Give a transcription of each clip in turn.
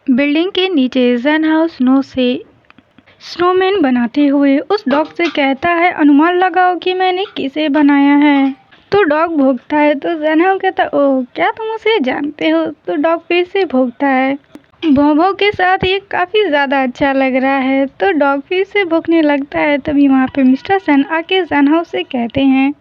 Building के नीचे Jain house snow से स्नोमैन बनाते हुए उस डॉग से कहता है, अनुमान लगाओ कि मैंने किसे बनाया है। तो डॉग भौंकता है। तो जैन हाउस कहता है, ओह क्या तुम उसे जानते हो। तो डॉग फिर से भौंकता है। भौं भौं के साथ ये काफ़ी ज़्यादा अच्छा लग रहा है। तो डॉग फिर से भौंकने लगता है। तभी वहाँ पे मिस्टर सन आके जैन हाउस से कहते हैं,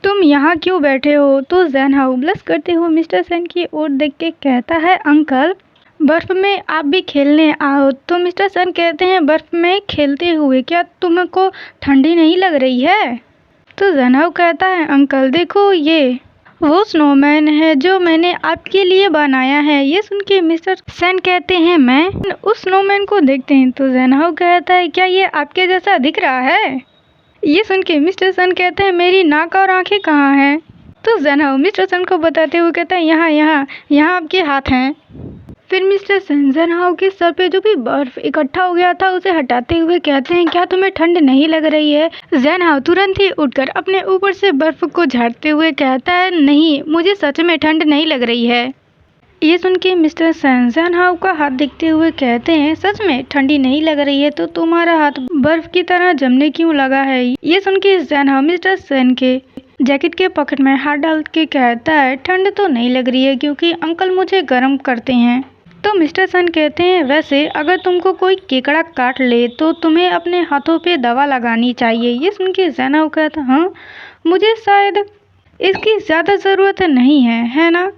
तुम यहाँ क्यों बैठे हो। तो जैन हाउस ब्लश करते हुए मिस्टर सन की ओर देख के कहता है, अंकल बर्फ में आप भी खेलने आओ। तो मिस्टर सन कहते हैं, बर्फ में खेलते हुए क्या तुमको ठंडी नहीं लग रही है। तो जैन हाउस कहता है, अंकल देखो ये वो स्नोमैन है जो मैंने आपके लिए बनाया है। ये सुन के मिस्टर सन कहते हैं, मैं उस स्नोमैन को देखते हैं। तो जैन हाउस कहता है, क्या ये आपके जैसा दिख रहा है। ये सुन के मिस्टर सन कहते हैं, मेरी नाक और आंखें कहाँ हैं। तो जैन हाउस मिस्टर सन को बताते हुए कहता है, यहाँ यहाँ यहाँ आपके हाथ हैं। फिर मिस्टर सन जैन हाउस के सर पे जो भी बर्फ इकट्ठा हो गया था उसे हटाते हुए कहते हैं, क्या तुम्हें ठंड नहीं लग रही है। जैन हाउस तुरंत ही उठकर अपने ऊपर से बर्फ को झाड़ते हुए कहता है, नहीं मुझे सच में ठंड नहीं लग रही है। ये सुन के मिस्टर सन जैन हाउस का हाथ देखते हुए कहते हैं, सच में ठंडी नहीं लग रही है तो तुम्हारा हाथ बर्फ की तरह जमने क्यों लगा है। ये सुन के जैन हाउस मिस्टर सन के जैकेट के पॉकेट में हाथ डाल के कहता है, ठंड तो नहीं लग रही है क्योंकि अंकल मुझे गर्म करते हैं। तो मिस्टर सन कहते हैं, वैसे अगर तुमको कोई केकड़ा काट ले तो तुम्हें अपने हाथों पे दवा लगानी चाहिए। ये सुन के जैन हाउस कहता है, हाँ मुझे शायद इसकी ज़्यादा ज़रूरत नहीं है ना।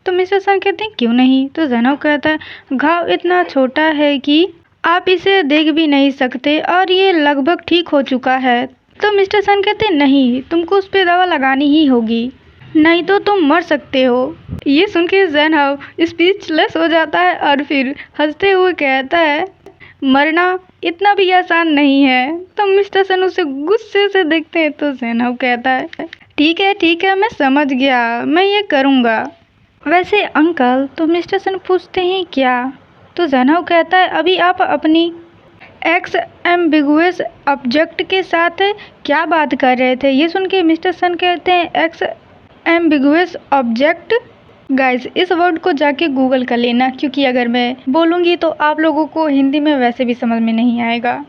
तो मिस्टर सन कहते हैं, क्यों नहीं। तो जैन हाउस कहता है, घाव इतना छोटा है कि आप इसे देख भी नहीं सकते और ये लगभग ठीक हो चुका है। तो मिस्टर सन कहते हैं, नहीं तुमको उस पर दवा लगानी ही होगी, नहीं तो तुम मर सकते हो। ये सुन के जैन हाउस स्पीचलेस हो जाता है और फिर हंसते हुए कहता है, मरना इतना भी आसान नहीं है। तो मिस्टर सन उसे गुस्से से देखते हैं। तो जैन हाउस कहता है, ठीक है मैं समझ गया, मैं ये करूँगा। वैसे अंकल। तो मिस्टर सन पूछते हैं, क्या। तो जैन हाउस कहता है, अभी आप अपनी एक्स एम्बिगुअस ऑब्जेक्ट के साथ क्या बात कर रहे थे। ये सुन के मिस्टर सन कहते हैं, एक्स एम्बिगुअस ऑब्जेक्ट। गाइस इस वर्ड को जाके गूगल कर लेना, क्योंकि अगर मैं बोलूँगी तो आप लोगों को हिंदी में वैसे भी समझ में नहीं आएगा।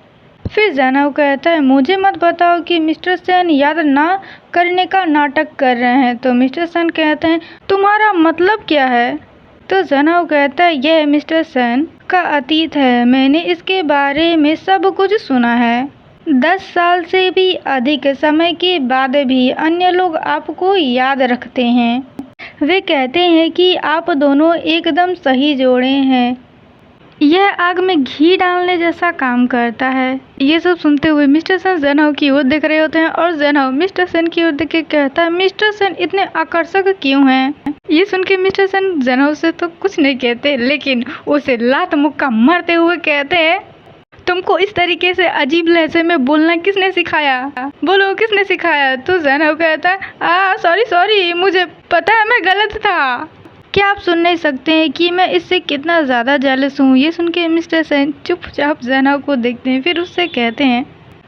फिर जैन हाउस कहता है, मुझे मत बताओ कि मिस्टर सन याद ना करने का नाटक कर रहे हैं। तो मिस्टर सन कहते हैं, तुम्हारा मतलब क्या है। तो जैन हाउस कहता है, यह मिस्टर सन का अतीत है, मैंने इसके बारे में सब कुछ सुना है। 10 साल से भी अधिक समय के बाद भी अन्य लोग आपको याद रखते हैं। वे कहते हैं कि आप दोनों एकदम सही जोड़े हैं। यह आग में घी डालने जैसा काम करता है। ये सब सुनते हुए मिस्टर सन जैन हाउस की ओर देख रहे होते हैं और जैन हाउस मिस्टर सन की ओर देख के कहता है, मिस्टर सन इतने आकर्षक क्यों हैं। ये सुन के मिस्टर सन जैन हाउस से तो कुछ नहीं कहते, लेकिन उसे लात मुक्का मारते हुए कहते हैं, तुमको इस तरीके से अजीब लहजे में बोलना किसने सिखाया, बोलो किसने सिखाया। तो जैन हाउस कहता है, सॉरी मुझे पता है मैं गलत था। क्या आप सुन नहीं सकते हैं कि मैं इससे कितना ज़्यादा जेलस हूँ। ये सुन के मिस्टर सन चुपचाप जैन हाउस को देखते हैं, फिर उससे कहते हैं,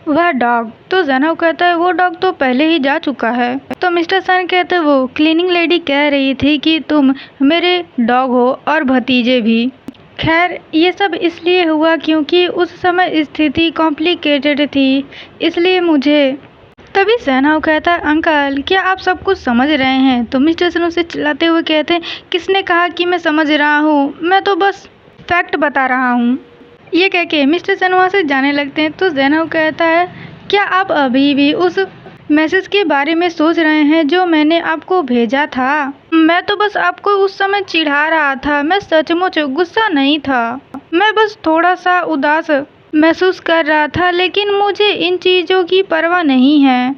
वह डॉग। तो जैन हाउस कहता है, वो डॉग तो पहले ही जा चुका है। तो मिस्टर सन कहते हैं, वो क्लीनिंग लेडी कह रही थी कि तुम मेरे डॉग हो और भतीजे भी। खैर ये सब इसलिए हुआ क्योंकि उस समय स्थिति कॉम्प्लिकेटेड थी, इसलिए मुझे। तभी जैन हाउस कहता है, अंकल क्या आप सब कुछ समझ रहे हैं। तो मिस्टर सन उसे चिल्लाते हुए कहते हैं, किसने कहा कि मैं समझ रहा हूँ, मैं तो बस फैक्ट बता रहा हूँ। ये कह के मिस्टर सन वहाँ से जाने लगते हैं। तो जैन हाउस कहता है, क्या आप अभी भी उस मैसेज के बारे में सोच रहे हैं जो मैंने आपको भेजा था। मैं तो बस आपको उस समय चिढ़ा रहा था, मैं सचमुच गुस्सा नहीं था, मैं बस थोड़ा सा उदास महसूस कर रहा था, लेकिन मुझे इन चीज़ों की परवाह नहीं है।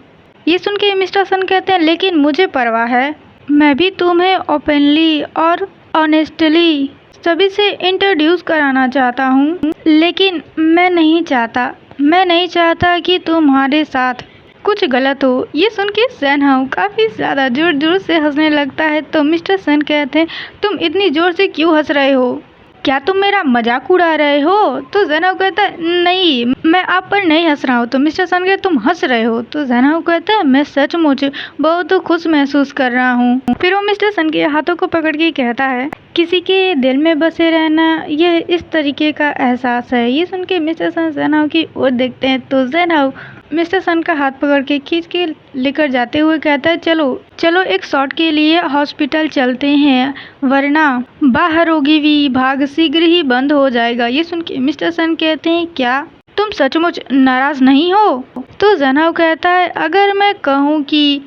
ये सुन के मिस्टर सन कहते हैं, लेकिन मुझे परवाह है, मैं भी तुम्हें ओपनली और ऑनेस्टली सभी से इंट्रोड्यूस कराना चाहता हूँ, लेकिन मैं नहीं चाहता कि तुम्हारे साथ कुछ गलत हो। ये सुन के जैन हाउस काफ़ी ज़्यादा जोर जोर से हंसने लगता है। तो मिस्टर सन कहते हैं, तुम इतनी जोर से क्यों हंस रहे हो, क्या तुम मेरा मजाक उड़ा रहे हो? तो जैनब कहता है नहीं, मैं आप पर नहीं हंस रहा हूँ। तो मिस्टर सन कहते तुम हंस रहे हो। तो जैनब कहता है मैं सचमुच बहुत खुश महसूस कर रहा हूँ। फिर वो मिस्टर सन के हाथों को पकड़ के कहता है किसी के दिल में बसे रहना यह इस तरीके का एहसास है। ये सुन के मिस्टर सन जैनब की ओर देखते हैं तो जैनब मिस्टर सन का हाथ पकड़ के खींच के लेकर जाते हुए कहता है चलो चलो एक शॉट के लिए हॉस्पिटल चलते हैं, वरना बाहर रोगी विभाग शीघ्र ही बंद हो जाएगा। ये सुन के मिस्टर सन कहते हैं क्या तुम सचमुच नाराज नहीं हो? तो जैनब कहता है अगर मैं कहूँ कि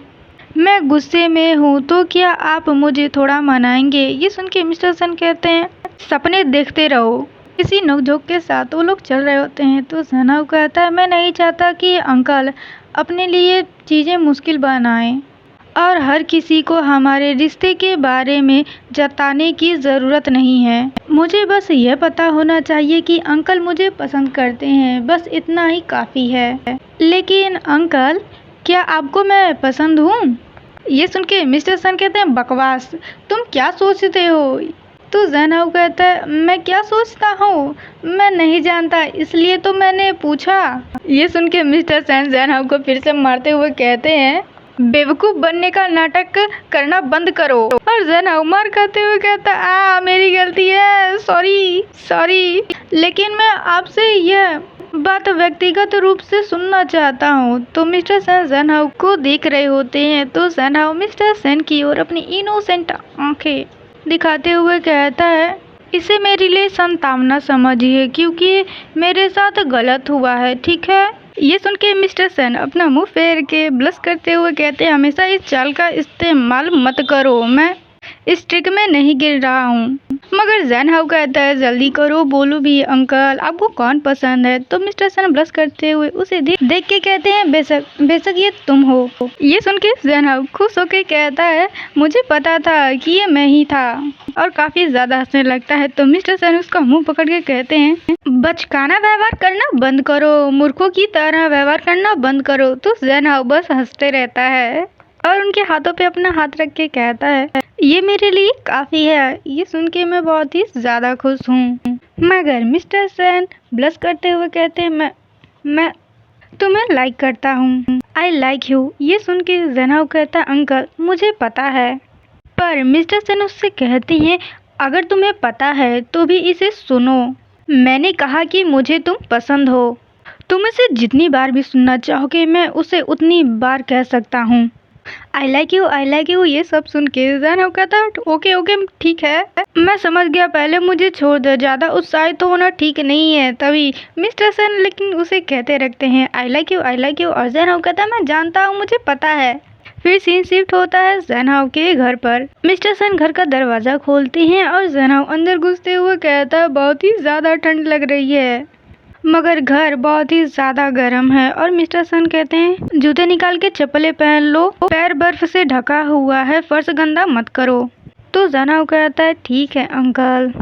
मैं गुस्से में हूँ तो क्या आप मुझे थोड़ा मनाएंगे? ये सुन के मिस्टर सन कहते हैं सपने देखते रहो। इसी नोकझोंक के साथ वो लोग चल रहे होते हैं तो जैनब कहता है मैं नहीं चाहता कि अंकल अपने लिए चीज़ें मुश्किल बनाएं और हर किसी को हमारे रिश्ते के बारे में जताने की ज़रूरत नहीं है। मुझे बस यह पता होना चाहिए कि अंकल मुझे पसंद करते हैं, बस इतना ही काफ़ी है। लेकिन अंकल क्या आपको मैं पसंद हूँ? ये सुन के मिस्टर सन कहते हैं बकवास, तुम क्या सोचते हो? तो जैनब कहता है मैं क्या सोचता हूँ मैं नहीं जानता, इसलिए तो मैंने पूछा। ये सुन के मिस्टर सन जैनब को फिर से मारते हुए कहते हैं बेवकूफ़ बनने का नाटक करना बंद करो। और जैनब मार खाते हुए कहता मेरी गलती है, सॉरी। लेकिन मैं आपसे यह बात व्यक्तिगत रूप से सुनना चाहता हूँ। तो मिस्टर सेन जैनब को देख रहे होते हैं तो जैनब मिस्टर सेन की ओर अपनी इनोसेंट आंखें दिखाते हुए कहता है इसे मेरे लिए संतावना समझिए क्योंकि मेरे साथ गलत हुआ है, ठीक है? ये सुन के मिस्टर सेन अपना मुंह फेर के ब्लश करते हुए कहते हैं हमेशा इस चाल का इस्तेमाल मत करो, मैं इस ट्रिक में नहीं गिर रहा हूँ। मगर जैनब कहता है जल्दी करो, बोलो भी अंकल आपको कौन पसंद है? तो मिस्टर सन ब्लश करते हुए उसे देख के कहते हैं बेशक ये तुम हो। ये सुन के जैनब खुश होकर कहता है मुझे पता था कि ये मैं ही था, और काफी ज्यादा हंसने लगता है। तो मिस्टर सन उसका मुंह पकड़ के कहते हैं बचकाना व्यवहार करना बंद करो, मूर्खों की तरह व्यवहार करना बंद करो। तो जैनब बस हंसते रहता है और उनके हाथों पे अपना हाथ रख के कहता है ये मेरे लिए काफ़ी है। ये सुन के मैं बहुत ही ज़्यादा खुश हूँ। मगर मिस्टर सेन ब्लश करते हुए कहते हैं मैं तुम्हें लाइक करता हूँ, आई लाइक यू। ये सुन के जैनब कहता है अंकल मुझे पता है। पर मिस्टर सेन उससे कहते हैं अगर तुम्हें पता है तो भी इसे सुनो, मैंने कहा कि मुझे तुम पसंद हो, तुम इसे जितनी बार भी सुनना चाहोगे मैं उसे उतनी बार कह सकता हूँ। I like you. ये सब सुन के जैनब कहता है ओके ठीक है, मैं समझ गया, पहले मुझे छोड़ दो, ज़्यादा उत्साहित होना ठीक नहीं है। तभी मिस्टर सेन लेकिन उसे कहते रखते हैं आई लाइक यू और जैनब कहता है मैं जानता हूँ, मुझे पता है। फिर सीन शिफ्ट होता है जैनब के घर पर। मिस्टर सेन घर का दरवाज़ा खोलते हैं और जैनब अंदर घुसते हुए कहता है बहुत ही ज़्यादा ठंड लग रही है, मगर घर बहुत ही ज़्यादा गर्म है। और मिस्टर सन कहते हैं जूते निकाल के चप्पलें पहन लो, पैर बर्फ से ढका हुआ है, फर्श गंदा मत करो। तो जैनब कहता है ठीक है अंकल,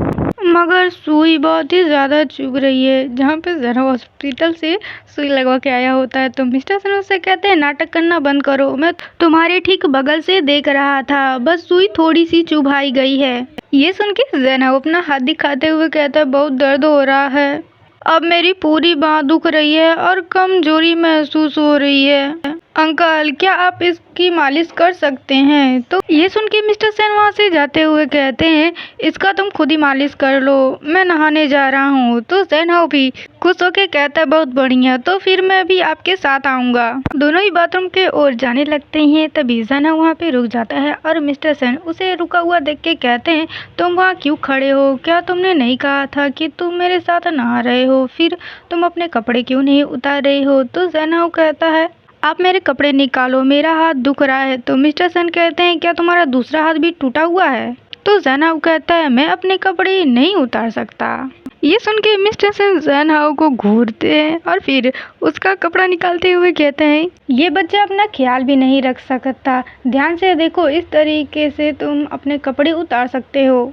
मगर सुई बहुत ही ज़्यादा चुभ रही है, जहाँ पे जैनब हॉस्पिटल से सुई लगवा के आया होता है। तो मिस्टर सन उससे कहते हैं नाटक करना बंद करो, मैं तुम्हारे ठीक बगल से देख रहा था, बस सुई थोड़ी सी चुभाई गई है। ये सुन के जैनब अपना हाथ दिखाते हुए कहता है बहुत दर्द हो रहा है, अब मेरी पूरी बाँह दुख रही है और कमजोरी महसूस हो रही है। अंकल क्या आप इसकी मालिश कर सकते हैं? तो ये सुन के मिस्टर सेन वहाँ से जाते हुए कहते हैं इसका तुम खुद ही मालिश कर लो, मैं नहाने जा रहा हूँ। तो जैनब भी खुश होके कहता है बहुत बढ़िया, तो फिर मैं भी आपके साथ आऊँगा। दोनों ही बाथरूम के ओर जाने लगते हैं। तभी जैनब वहाँ पे रुक जाता है और मिस्टर सेन उसे रुका हुआ देख के कहते हैं तुम वहाँ क्यों खड़े हो? क्या तुमने नहीं कहा था कि तुम मेरे साथ नहा रहे हो? फिर तुम अपने कपड़े क्यों नहीं उतार रहे हो? तो जैनब कहता है आप मेरे कपड़े निकालो, मेरा हाथ दुख रहा है। तो मिस्टर सेन कहते हैं क्या तुम्हारा दूसरा हाथ भी टूटा हुआ है? तो जैनब कहता है मैं अपने कपड़े नहीं उतार सकता। ये सुन के मिस्टर सेन जैनब को घूरते हैं और फिर उसका कपड़ा निकालते हुए कहते हैं ये बच्चा अपना ख्याल भी नहीं रख सकता, ध्यान से देखो, इस तरीके से तुम अपने कपड़े उतार सकते हो,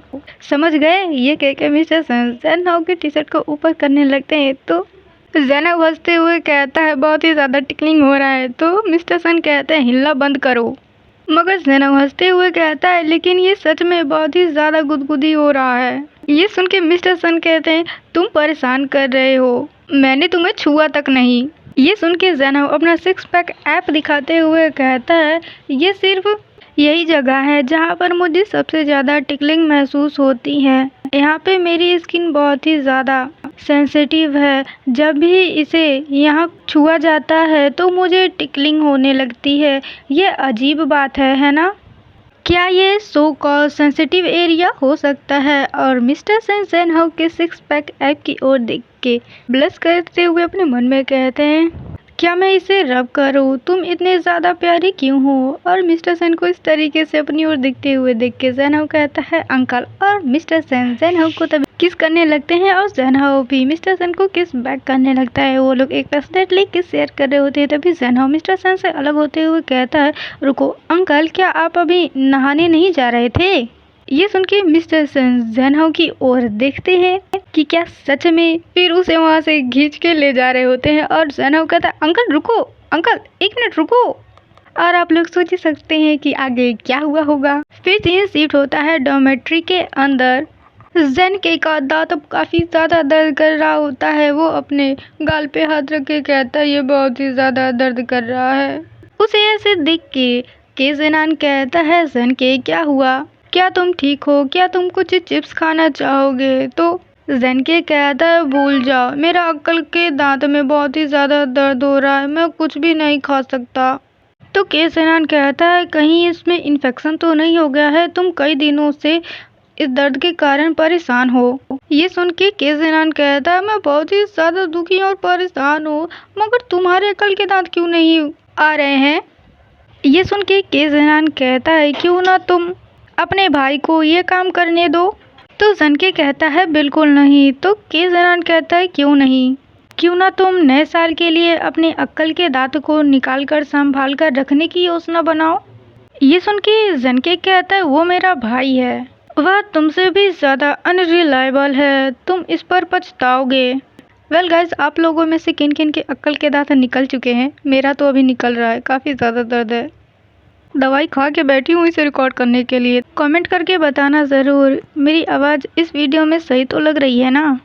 समझ गए? ये कह के मिस्टर सेन जैनब के टी शर्ट को ऊपर करने लगते हैं। तो जैनब हंसते हुए कहता है बहुत ही ज़्यादा टिकलिंग हो रहा है। तो मिस्टर सन कहते हैं हिलना बंद करो, मगर जैनब हंसते हुए कहता है लेकिन ये सच में बहुत ही ज़्यादा गुदगुदी हो रहा है। ये सुन के मिस्टर सन कहते हैं तुम परेशान कर रहे हो, मैंने तुम्हें छुआ तक नहीं। ये सुन के ज़ेनहाउ अपना 6 पैक ऐप दिखाते हुए कहता है ये सिर्फ यही जगह है जहाँ पर मुझे सबसे ज़्यादा टिकलिंग महसूस होती है। यहाँ पे मेरी स्किन बहुत ही ज़्यादा सेंसिटिव है, जब भी इसे यहाँ छुआ जाता है तो मुझे टिकलिंग होने लगती है। ये अजीब बात है ना? क्या ये सो कॉल्ड सेंसिटिव एरिया हो सकता है? और मिस्टर सन ज़ेनहाउ के 6 पैक ऐप की ओर देख के ब्लश करते हुए अपने मन में कहते हैं क्या मैं इसे रब करूं? तुम इतने ज़्यादा प्यारी क्यों हो? और मिस्टर सन को इस तरीके से अपनी ओर देखते हुए देख के ज़ेनहाउ कहता है अंकल, और मिस्टर सन ज़ेनहाउ को तभी किस करने लगते हैं और ज़ेनहाउ भी मिस्टर सन को किस बैक करने लगता है। वो लोग एक पैशनेटली किस शेयर कर रहे होते हैं। तभी ज़ेनहाउ मिस्टर सन से अलग होते हुए कहता है रुको अंकल, क्या आप अभी नहाने नहीं जा रहे थे? ये सुन के मिस्टर सन ज़ेनहाउ की ओर देखते हैं कि क्या सच में, फिर उसे वहाँ से खींच के ले जा रहे होते हैं। और ज़ेनहाउ कहता है अंकल रुको, अंकल 1 मिनट रुको। और आप लोग सोच ही सकते हैं कि आगे क्या हुआ होगा। फिर सीन शिफ्ट होता है डॉर्मेट्री के अंदर। ज़ेनके का दांत अब काफ़ी ज़्यादा दर्द कर रहा होता है। वो अपने गाल पे हाथ रख के कहता है ये बहुत ही ज़्यादा दर्द कर रहा है। उसे ऐसे देख के ज़ेनान कहता है ज़ेनके क्या हुआ, क्या तुम ठीक हो? क्या तुम कुछ चिप्स खाना चाहोगे? तो ज़ेनके कहता है भूल जाओ, मेरा अंकल के दांत में बहुत ही ज़्यादा दर्द हो रहा है, मैं कुछ भी नहीं खा सकता। तो ज़ेनान कहता है कहीं इसमें इन्फेक्शन तो नहीं हो गया है? तुम कई दिनों से इस दर्द के कारण परेशान हो। ये सुन के ज़ेनान कहता है मैं बहुत ही ज़्यादा दुखी और परेशान हूँ, मगर तुम्हारे अंकल के दांत क्यों नहीं आ रहे हैं? ये सुन के ज़ेनान कहता है क्यों ना तुम अपने भाई को ये काम करने दो। तो ज़ेनके कहता है बिल्कुल नहीं। तो ज़ेनान कहता है क्यों नहीं? क्यों ना तुम नए साल के लिए अपने अंकल के दांत को निकाल कर संभाल कर रखने की योजना बनाओ। ये सुन के ज़ेनके कहता है वो मेरा भाई है, वह तुमसे भी ज़्यादा अनरिलायबल है, तुम इस पर पछताओगे। वेल गाइज, आप लोगों में से किन किन के अंकल के दांत निकल चुके हैं? मेरा तो अभी निकल रहा है, काफ़ी ज़्यादा दर्द है। दवाई खा के बैठी हूँ इसे रिकॉर्ड करने के लिए। कमेंट करके बताना ज़रूर मेरी आवाज़ इस वीडियो में सही तो लग रही है ना?